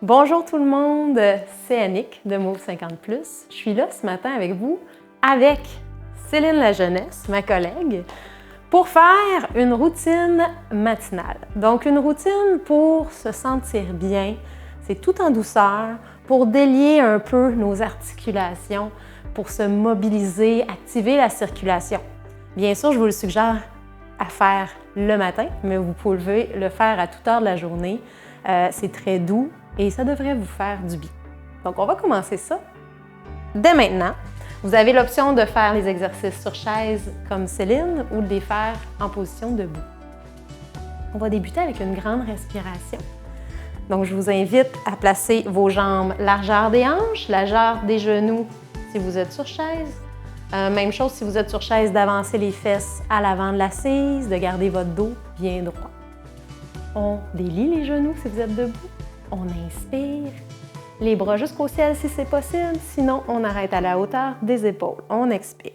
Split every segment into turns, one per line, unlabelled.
Bonjour tout le monde, c'est Annick de Move 50+. Je suis là ce matin avec vous, avec Céline Lajeunesse, ma collègue, pour faire une routine matinale. Donc une routine pour se sentir bien, c'est tout en douceur, pour délier un peu nos articulations, pour se mobiliser, activer la circulation. Bien sûr, je vous le suggère à faire le matin, mais vous pouvez le faire à toute heure de la journée. C'est très doux et ça devrait vous faire du bien. Donc, on va commencer ça dès maintenant. Vous avez l'option de faire les exercices sur chaise comme Céline ou de les faire en position debout. On va débuter avec une grande respiration. Donc, je vous invite à placer vos jambes largeur des hanches, largeur des genoux si vous êtes sur chaise. Même chose si vous êtes sur chaise, d'avancer les fesses à l'avant de l'assise, de garder votre dos bien droit. On délie les genoux si vous êtes debout. On inspire. Les bras jusqu'au ciel si c'est possible. Sinon, on arrête à la hauteur des épaules. On expire.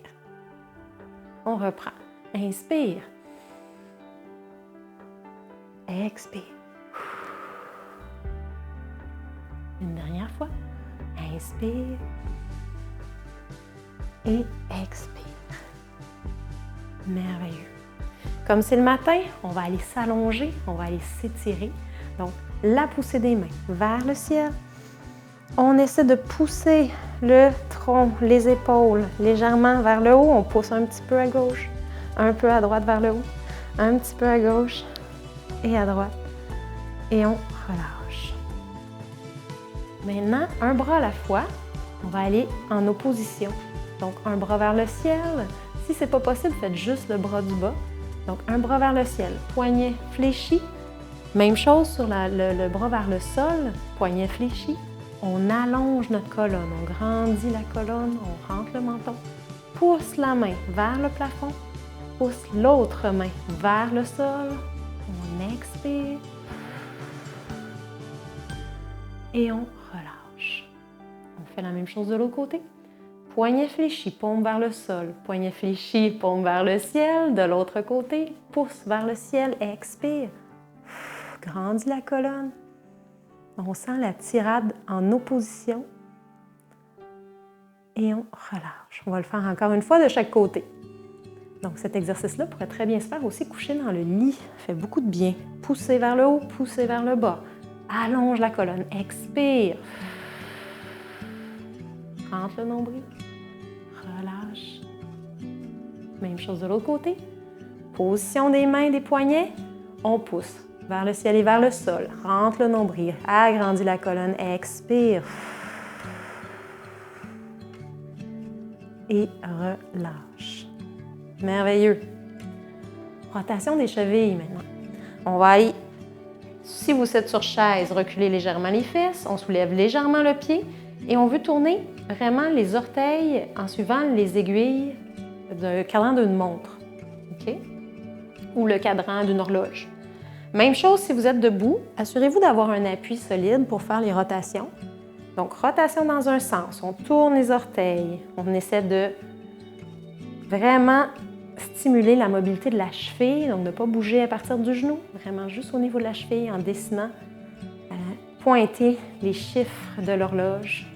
On reprend. Inspire. Expire. Une dernière fois. Inspire. Et expire. Merveilleux. Comme c'est le matin, on va aller s'allonger, on va aller s'étirer. Donc, la poussée des mains vers le ciel. On essaie de pousser le tronc, les épaules légèrement vers le haut. On pousse un petit peu à gauche, un peu à droite vers le haut, un petit peu à gauche et à droite. Et on relâche. Maintenant, un bras à la fois, on va aller en opposition. Donc, un bras vers le ciel. Si ce n'est pas possible, faites juste le bras du bas. Donc, un bras vers le ciel, poignet fléchi. Même chose sur le bras vers le sol, poignet fléchi. On allonge notre colonne, on grandit la colonne, on rentre le menton. Pousse la main vers le plafond, pousse l'autre main vers le sol. On expire et on relâche. On fait la même chose de l'autre côté. Poignet fléchi, paume vers le sol. Poignet fléchi, paume vers le ciel. De l'autre côté, pouce vers le ciel, expire. Grandis la colonne. On sent la tirade en opposition. Et on relâche. On va le faire encore une fois de chaque côté. Donc cet exercice-là pourrait très bien se faire aussi couché dans le lit. Ça fait beaucoup de bien. Poussez vers le haut, poussez vers le bas. Allonge la colonne. Expire. Rentre le nombril. Relâche. Même chose de l'autre côté. Position des mains, des poignets. On pousse vers le ciel et vers le sol. Rentre le nombril. Agrandis la colonne. Expire. Et relâche. Merveilleux. Rotation des chevilles maintenant. On va aller, si vous êtes sur chaise, reculer légèrement les fesses. On soulève légèrement le pied. Et on veut tourner vraiment les orteils en suivant les aiguilles d'un cadran d'une montre, OK? Ou le cadran d'une horloge. Même chose si vous êtes debout, assurez-vous d'avoir un appui solide pour faire les rotations. Donc, rotation dans un sens, on tourne les orteils, on essaie de vraiment stimuler la mobilité de la cheville, donc de ne pas bouger à partir du genou, vraiment juste au niveau de la cheville en dessinant, pointer les chiffres de l'horloge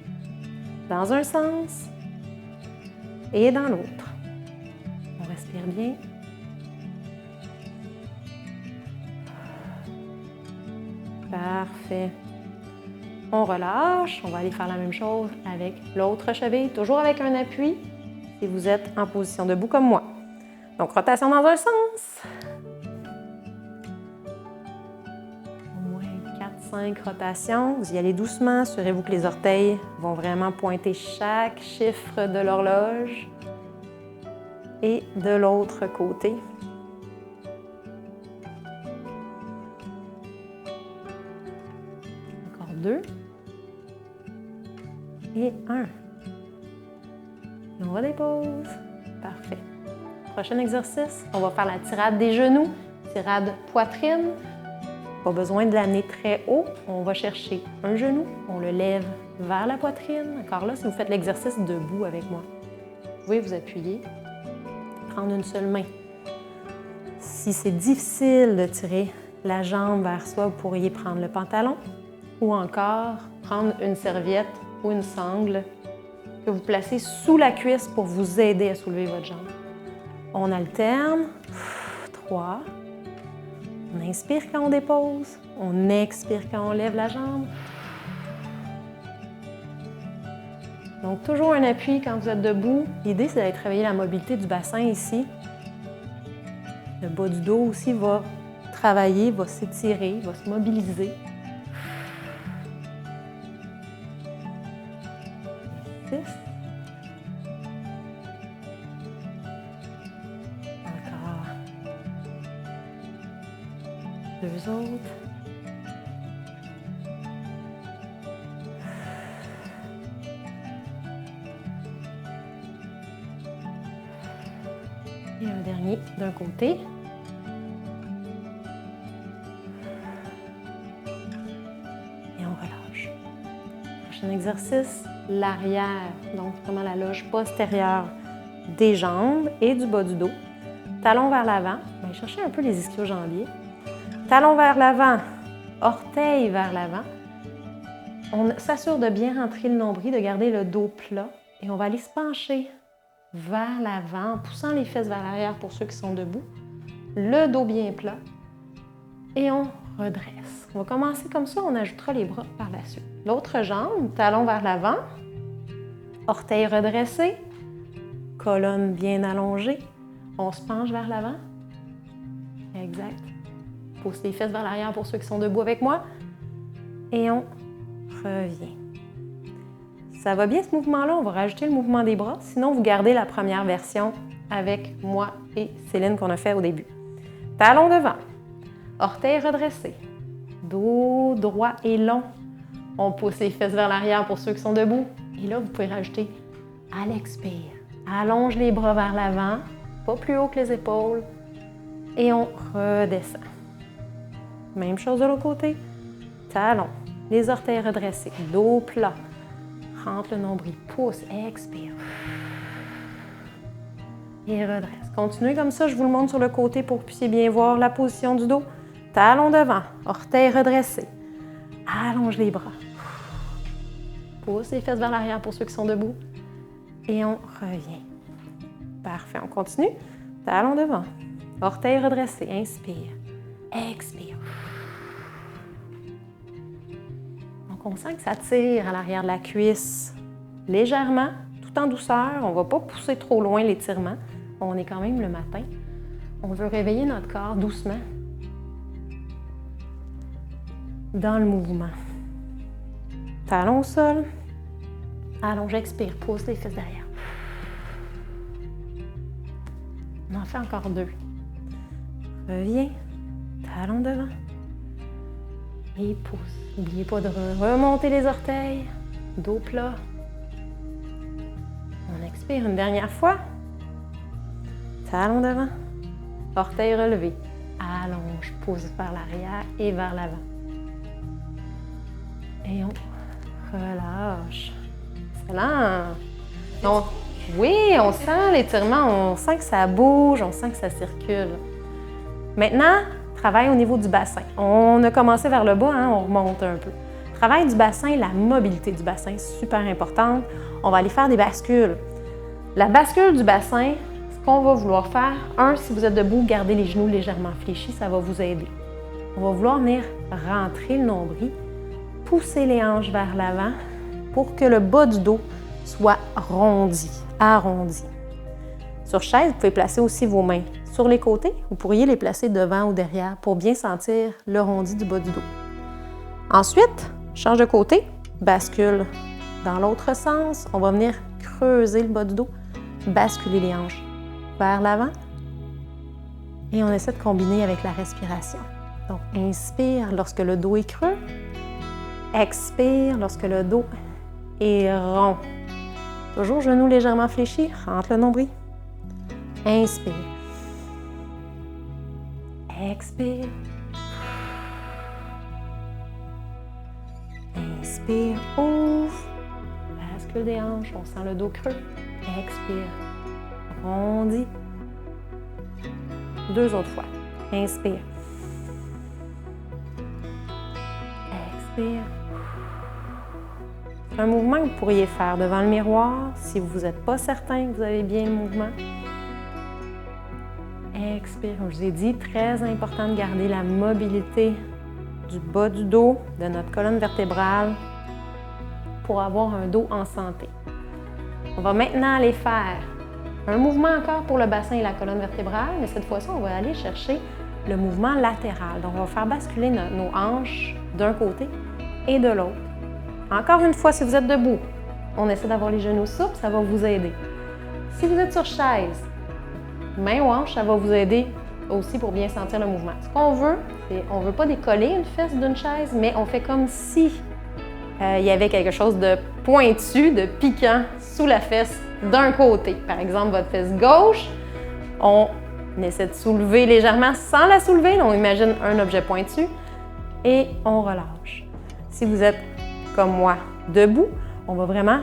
dans un sens et dans l'autre. On respire bien. Parfait. On relâche. On va aller faire la même chose avec l'autre cheville, toujours avec un appui si vous êtes en position debout comme moi. Donc, rotation dans un sens. Au moins 4-5 rotations. Vous y allez doucement. Assurez-vous que les orteils vont vraiment pointer chaque chiffre de l'horloge. Et de l'autre côté. Encore 2. Et 1. On redépose. Parfait. Prochain exercice, on va faire la tirade des genoux, tirade poitrine. Pas besoin de l'amener très haut. On va chercher un genou, on le lève vers la poitrine. Encore là, si vous faites l'exercice debout avec moi, vous pouvez vous appuyer, prendre une seule main. Si c'est difficile de tirer la jambe vers soi, vous pourriez prendre le pantalon ou encore prendre une serviette ou une sangle que vous placez sous la cuisse pour vous aider à soulever votre jambe. On alterne. 3. On inspire quand on dépose. On expire quand on lève la jambe. Donc, toujours un appui quand vous êtes debout. L'idée, c'est d'aller travailler la mobilité du bassin ici. Le bas du dos aussi va travailler, va s'étirer, va se mobiliser. 6. Encore. 2 autres. Et un dernier d'un côté. Et on relâche. Prochain exercice, l'arrière, donc vraiment la loge postérieure des jambes et du bas du dos. Talons vers l'avant. Allez chercher un peu les ischio-jambiers. Talons vers l'avant, orteils vers l'avant. On s'assure de bien rentrer le nombril, de garder le dos plat. Et on va aller se pencher vers l'avant, en poussant les fesses vers l'arrière pour ceux qui sont debout. Le dos bien plat. Et on redresse. On va commencer comme ça, on ajoutera les bras par la suite. L'autre jambe, talon vers l'avant, orteils redressés, colonne bien allongée. On se penche vers l'avant. Exact. Pousse les fesses vers l'arrière pour ceux qui sont debout avec moi. Et on revient. Ça va bien ce mouvement-là, on va rajouter le mouvement des bras. Sinon, vous gardez la première version avec moi et Céline qu'on a fait au début. Talons devant, orteils redressés, dos droit et long. On pousse les fesses vers l'arrière pour ceux qui sont debout. Et là, vous pouvez rajouter à l'expire. Allonge les bras vers l'avant, pas plus haut que les épaules. Et on redescend. Même chose de l'autre côté. Talons, les orteils redressés, dos plat. Rentre le nombril, pousse, expire. Et redresse. Continuez comme ça, je vous le montre sur le côté pour que vous puissiez bien voir la position du dos. Talons devant, orteils redressés. Allonge les bras. Pousse les fesses vers l'arrière pour ceux qui sont debout. Et on revient. Parfait, on continue. Talons devant, orteils redressés. Inspire, expire. Donc, on sent que ça tire à l'arrière de la cuisse légèrement, tout en douceur. On ne va pas pousser trop loin l'étirement. On est quand même le matin. On veut réveiller notre corps doucement dans le mouvement. Talons au sol. Allonge, expire, pousse les fesses derrière. On en fait encore 2. Reviens, talons devant. Et pousse. N'oubliez pas de remonter les orteils, dos plat. On expire une dernière fois. Talons devant, orteils relevés. Allonge, pousse vers l'arrière et vers l'avant. Et on relâche. Excellent. Oui, on sent l'étirement, on sent que ça bouge, on sent que ça circule. Maintenant, travail au niveau du bassin. On a commencé vers le bas, hein, on remonte un peu. Travail du bassin, la mobilité du bassin, super importante. On va aller faire des bascules. La bascule du bassin, ce qu'on va vouloir faire, si vous êtes debout, gardez les genoux légèrement fléchis, ça va vous aider. On va vouloir venir rentrer le nombril, pousser les hanches vers l'avant pour que le bas du dos soit arrondi. Sur chaise, vous pouvez placer aussi vos mains sur les côtés. Vous pourriez les placer devant ou derrière pour bien sentir le rondi du bas du dos. Ensuite, change de côté, bascule dans l'autre sens. On va venir creuser le bas du dos, basculer les hanches vers l'avant. Et on essaie de combiner avec la respiration. Donc, inspire lorsque le dos est creux. Expire lorsque le dos est rond. Toujours genoux légèrement fléchis, rentre le nombril. Inspire. Expire. Inspire, ouvre. Bascule des hanches, on sent le dos creux. Expire. Rondis. 2 autres fois. Inspire. Expire. C'est un mouvement que vous pourriez faire devant le miroir si vous n'êtes pas certain que vous avez bien le mouvement. Expire. Comme je vous ai dit, très important de garder la mobilité du bas du dos, de notre colonne vertébrale pour avoir un dos en santé. On va maintenant aller faire un mouvement encore pour le bassin et la colonne vertébrale, mais cette fois-ci, on va aller chercher le mouvement latéral. Donc, on va faire basculer nos hanches d'un côté et de l'autre. Encore une fois, si vous êtes debout, on essaie d'avoir les genoux souples, ça va vous aider. Si vous êtes sur chaise, main ou hanche, ça va vous aider aussi pour bien sentir le mouvement. Ce qu'on veut, c'est on ne veut pas décoller une fesse d'une chaise, mais on fait comme si il y avait quelque chose de pointu, de piquant sous la fesse d'un côté. Par exemple, votre fesse gauche, on essaie de soulever légèrement sans la soulever. On imagine un objet pointu et on relâche. Si vous êtes comme moi, debout, on va vraiment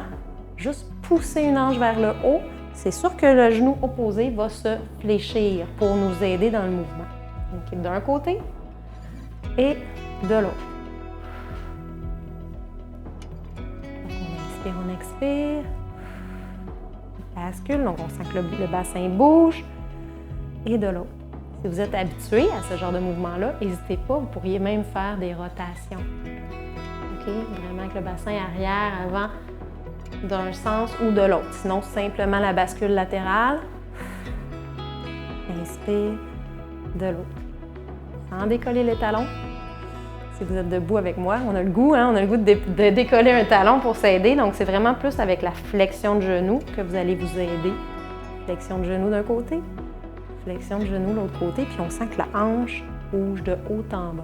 juste pousser une hanche vers le haut. C'est sûr que le genou opposé va se fléchir pour nous aider dans le mouvement. Donc, d'un côté et de l'autre. On expire. Bascule, donc on sent que le bassin bouge. Et de l'autre. Si vous êtes habitué à ce genre de mouvement-là, n'hésitez pas, vous pourriez même faire des rotations. OK? Vraiment avec le bassin arrière, avant, d'un sens ou de l'autre. Sinon, simplement la bascule latérale. Inspire, de l'autre. Sans décoller les talons. Si vous êtes debout avec moi, on a le goût de décoller un talon pour s'aider. Donc, c'est vraiment plus avec la flexion de genou que vous allez vous aider. Flexion de genou d'un côté, flexion de genou de l'autre côté, puis on sent que la hanche bouge de haut en bas.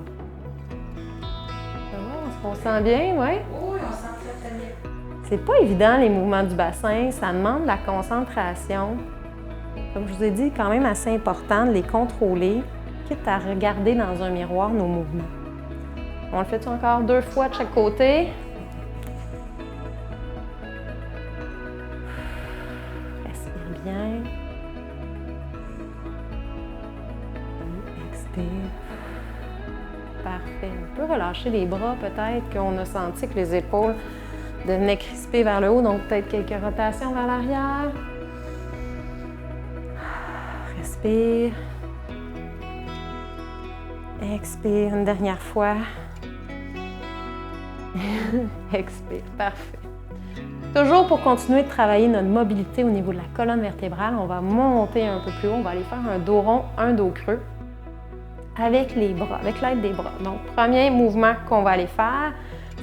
Est-ce qu'on sent bien, oui?
Oui, on sent très bien.
C'est pas évident, les mouvements du bassin. Ça demande de la concentration. Comme je vous ai dit, quand même assez important de les contrôler, quitte à regarder dans un miroir nos mouvements. On le fait encore 2 fois de chaque côté. Respire bien. Expire. Parfait. On peut relâcher les bras peut-être qu'on a senti que les épaules devenaient crispées vers le haut, donc peut-être quelques rotations vers l'arrière. Respire. Expire une dernière fois. Expire, parfait. Toujours pour continuer de travailler notre mobilité au niveau de la colonne vertébrale, on va monter un peu plus haut, on va aller faire un dos rond, un dos creux avec les bras, avec l'aide des bras. Donc, premier mouvement qu'on va aller faire,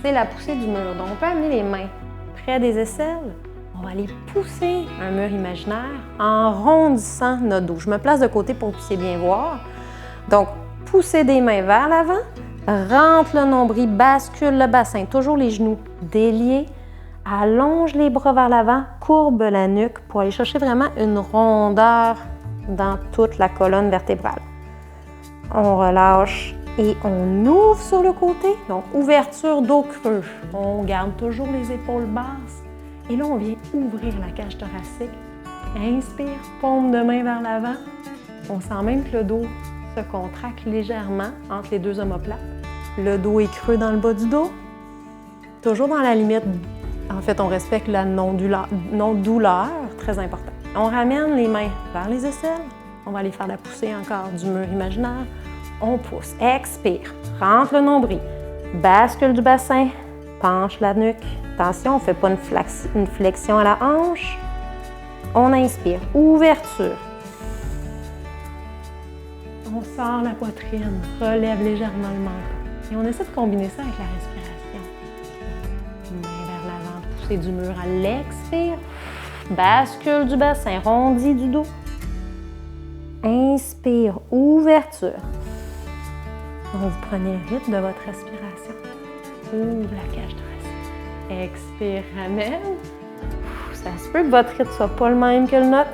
c'est la poussée du mur. Donc, on peut amener les mains près des aisselles. On va aller pousser un mur imaginaire en rondissant notre dos. Je me place de côté pour que vous puissiez bien voir. Donc, poussez des mains vers l'avant, rentre le nombril, bascule le bassin, toujours les genoux déliés, allonge les bras vers l'avant, courbe la nuque pour aller chercher vraiment une rondeur dans toute la colonne vertébrale. On relâche et on ouvre sur le côté, donc ouverture dos creux. On garde toujours les épaules basses et là on vient ouvrir la cage thoracique. Inspire, paume de main vers l'avant. On sent même que le dos se contracte légèrement entre les deux omoplates. Le dos est creux dans le bas du dos. Toujours dans la limite, en fait, on respecte la non-douleur, très important. On ramène les mains vers les aisselles. On va aller faire la poussée encore du mur imaginaire. On pousse, expire, rentre le nombril, bascule du bassin, penche la nuque. Attention, on ne fait pas une flexion à la hanche. On inspire, ouverture. On sort la poitrine, relève légèrement le menton. Et on essaie de combiner ça avec la respiration. Main vers l'avant, poussée du mur à l'expire. Bascule du bassin, rondis du dos. Inspire, ouverture. Donc, vous prenez le rythme de votre respiration. Ouvre la cage thoracique. Expire, ramène. Ça se peut que votre rythme ne soit pas le même que le nôtre.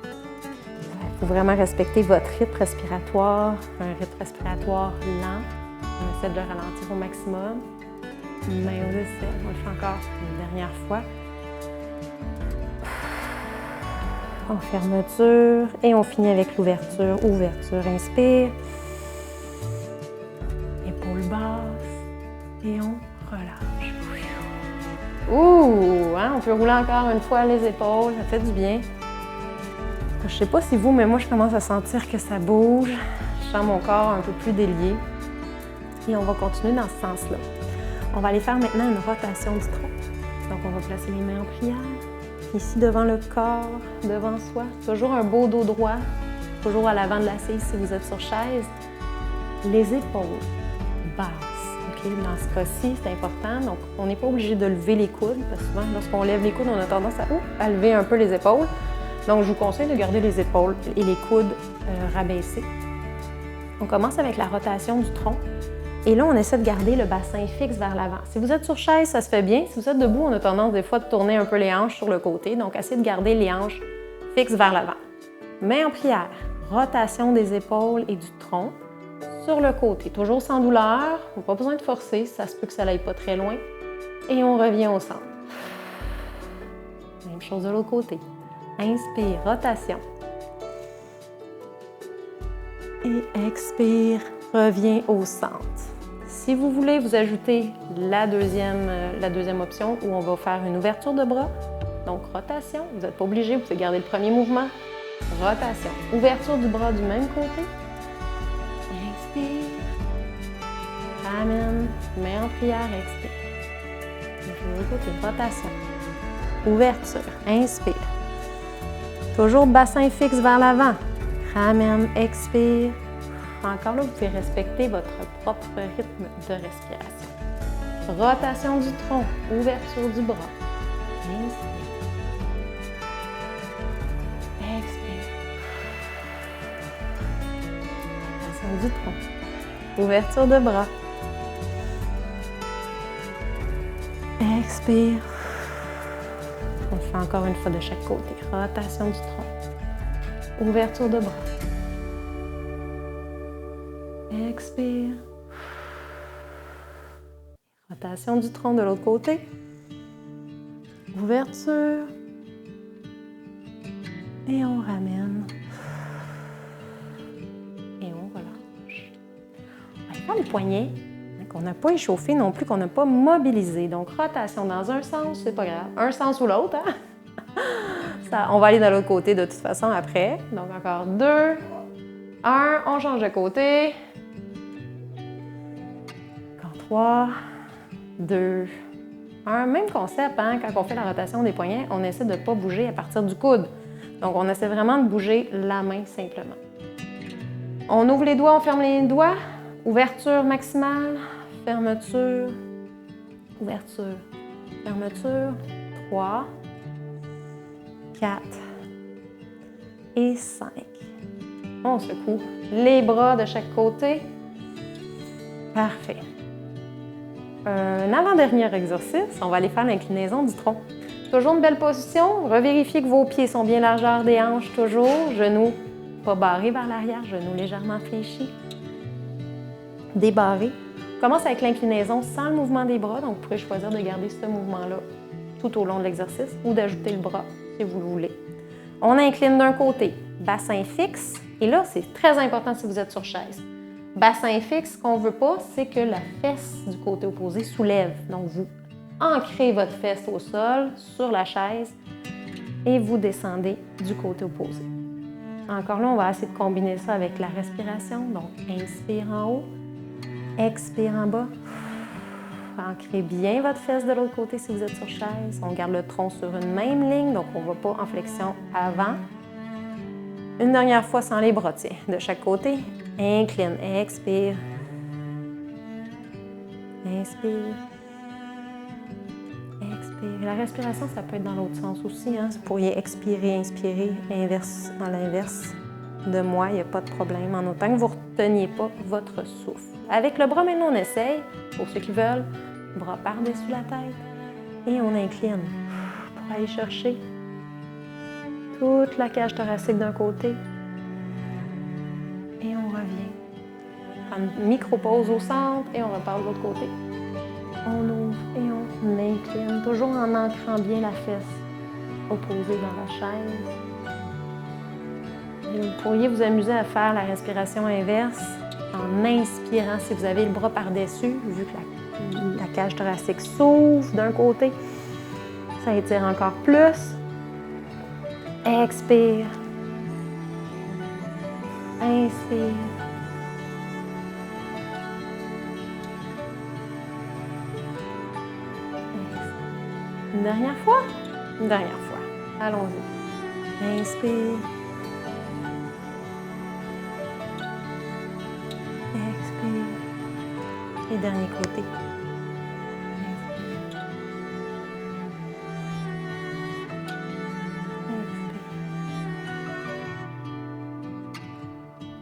Il faut vraiment respecter votre rythme respiratoire, un rythme respiratoire lent. On essaie de le ralentir au maximum. Main aux aisselles, on le fait encore une dernière fois. En fermeture et on finit avec l'ouverture. Ouverture, inspire. Épaules basses et Ouh! Hein? On peut rouler encore une fois les épaules, ça fait du bien. Je sais pas si vous, mais moi, je commence à sentir que ça bouge. Je sens mon corps un peu plus délié. Et on va continuer dans ce sens-là. On va aller faire maintenant une rotation du tronc. Donc, on va placer les mains en prière. Ici, devant le corps, devant soi. Toujours un beau dos droit. Toujours à l'avant de l'assise si vous êtes sur chaise. Les épaules basses. Okay? Dans ce cas-ci, c'est important. Donc, on n'est pas obligé de lever les coudes. Parce que souvent, lorsqu'on lève les coudes, on a tendance à lever un peu les épaules. Donc, je vous conseille de garder les épaules et les coudes rabaissés. On commence avec la rotation du tronc. Et là, on essaie de garder le bassin fixe vers l'avant. Si vous êtes sur chaise, ça se fait bien. Si vous êtes debout, on a tendance des fois de tourner un peu les hanches sur le côté. Donc, essayez de garder les hanches fixes vers l'avant. Main en prière. Rotation des épaules et du tronc sur le côté. Toujours sans douleur. On n'a pas besoin de forcer. Ça se peut que ça n'aille pas très loin. Et on revient au centre. Même chose de l'autre côté. Inspire, rotation. Et expire, reviens au centre. Si vous voulez, vous ajoutez la deuxième option où on va faire une ouverture de bras. Donc, rotation. Vous n'êtes pas obligé, vous pouvez garder le premier mouvement. Rotation. Ouverture du bras du même côté. Inspire. Ramène. Mets en prière, expire. De l'autre côté, rotation. Ouverture. Inspire. Toujours bassin fixe vers l'avant. Ramène, expire. Encore là, vous pouvez respecter votre propre rythme de respiration. Rotation du tronc, ouverture du bras. Inspire. Expire. Rotation du tronc, ouverture de bras. Expire. On le fait encore une fois de chaque côté. Rotation du tronc, ouverture de bras. Expire. Rotation du tronc de l'autre côté. Ouverture. Et on ramène. Et on relâche. On va faire les poignets qu'on n'a pas échauffé non plus, qu'on n'a pas mobilisé. Donc, rotation dans un sens, c'est pas grave. Un sens ou l'autre, hein? Ça, on va aller de l'autre côté de toute façon après. Donc, encore 2, 1, on change de côté. 3, 2, 1. Même concept, hein, quand on fait la rotation des poignets, on essaie de ne pas bouger à partir du coude. Donc, on essaie vraiment de bouger la main simplement. On ouvre les doigts, on ferme les doigts. Ouverture maximale, fermeture, ouverture, fermeture. 3, 4 et 5. On secoue les bras de chaque côté. Parfait. Un avant-dernier exercice, on va aller faire l'inclinaison du tronc. Toujours une belle position. Revérifiez que vos pieds sont bien largeur des hanches, toujours. Genoux pas barrés vers l'arrière, genoux légèrement fléchis. Débarrés. On commence avec l'inclinaison sans le mouvement des bras, donc vous pourrez choisir de garder ce mouvement-là tout au long de l'exercice ou d'ajouter le bras si vous le voulez. On incline d'un côté, bassin fixe. Et là, c'est très important si vous êtes sur chaise. Bassin fixe, ce qu'on ne veut pas, c'est que la fesse du côté opposé soulève. Donc, vous ancrez votre fesse au sol, sur la chaise, et vous descendez du côté opposé. Encore là, on va essayer de combiner ça avec la respiration. Donc, inspire en haut, expire en bas. Ancrez bien votre fesse de l'autre côté si vous êtes sur chaise. On garde le tronc sur une même ligne, donc on ne va pas en flexion avant. Une dernière fois sans les bras, tiens, de chaque côté. Incline, expire. Inspire. Expire. La respiration, ça peut être dans l'autre sens aussi. Hein? Vous pourriez expirer, inspirer, inverse, dans l'inverse de moi, il n'y a pas de problème, en autant que vous ne reteniez pas votre souffle. Avec le bras, maintenant, on essaye, pour ceux qui veulent, bras par-dessus la tête, et on incline pour aller chercher toute la cage thoracique d'un côté. Et on revient. Prendre une micro-pause au centre et on repart de l'autre côté. On ouvre et on incline, toujours en ancrant bien la fesse opposée dans la chaise. Et vous pourriez vous amuser à faire la respiration inverse en inspirant si vous avez le bras par-dessus, vu que la cage thoracique s'ouvre d'un côté. Ça étire encore plus. Expire. Inspire. Une dernière fois. Une dernière fois. Allons-y. Inspire. Expire. Et dernier côté.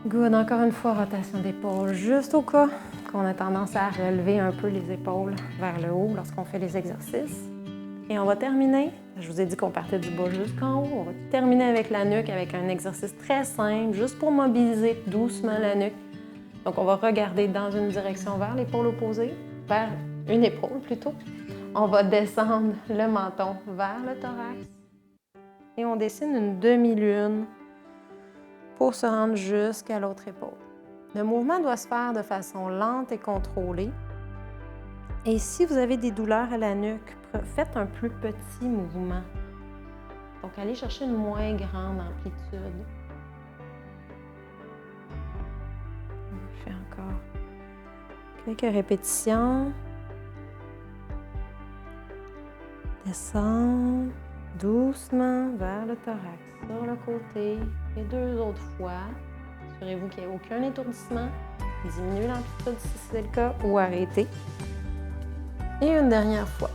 Good. Encore une fois, rotation d'épaule juste au cas qu'on a tendance à relever un peu les épaules vers le haut lorsqu'on fait les exercices. Et on va terminer, je vous ai dit qu'on partait du bas jusqu'en haut, on va terminer avec la nuque avec un exercice très simple, juste pour mobiliser doucement la nuque. Donc on va regarder dans une direction vers l'épaule opposée, vers une épaule plutôt. On va descendre le menton vers le thorax et on dessine une demi-lune pour se rendre jusqu'à l'autre épaule. Le mouvement doit se faire de façon lente et contrôlée. Et si vous avez des douleurs à la nuque, faites un plus petit mouvement. Donc, allez chercher une moins grande amplitude. On fait encore quelques répétitions. Descendre doucement vers le thorax, sur le côté. Et 2 autres fois. Assurez-vous qu'il n'y ait aucun étourdissement. Diminuez l'amplitude si c'est le cas ou arrêtez. Et une dernière fois.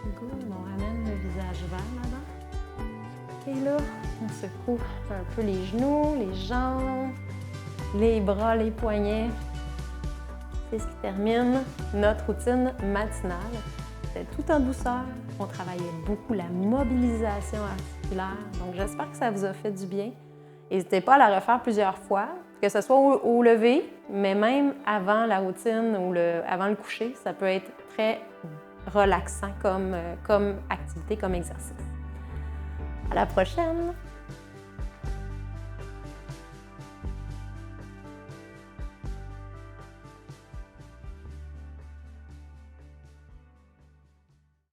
Good. On ramène le visage vers l'avant. Et là, on secoue un peu les genoux, les jambes, les bras, les poignets. C'est ce qui termine notre routine matinale. C'était tout en douceur. On travaillait beaucoup la mobilisation articulaire. Donc, j'espère que ça vous a fait du bien. N'hésitez pas à la refaire plusieurs fois, que ce soit au lever, mais même avant la routine ou avant le coucher, ça peut être très relaxant comme activité, comme exercice. À la prochaine!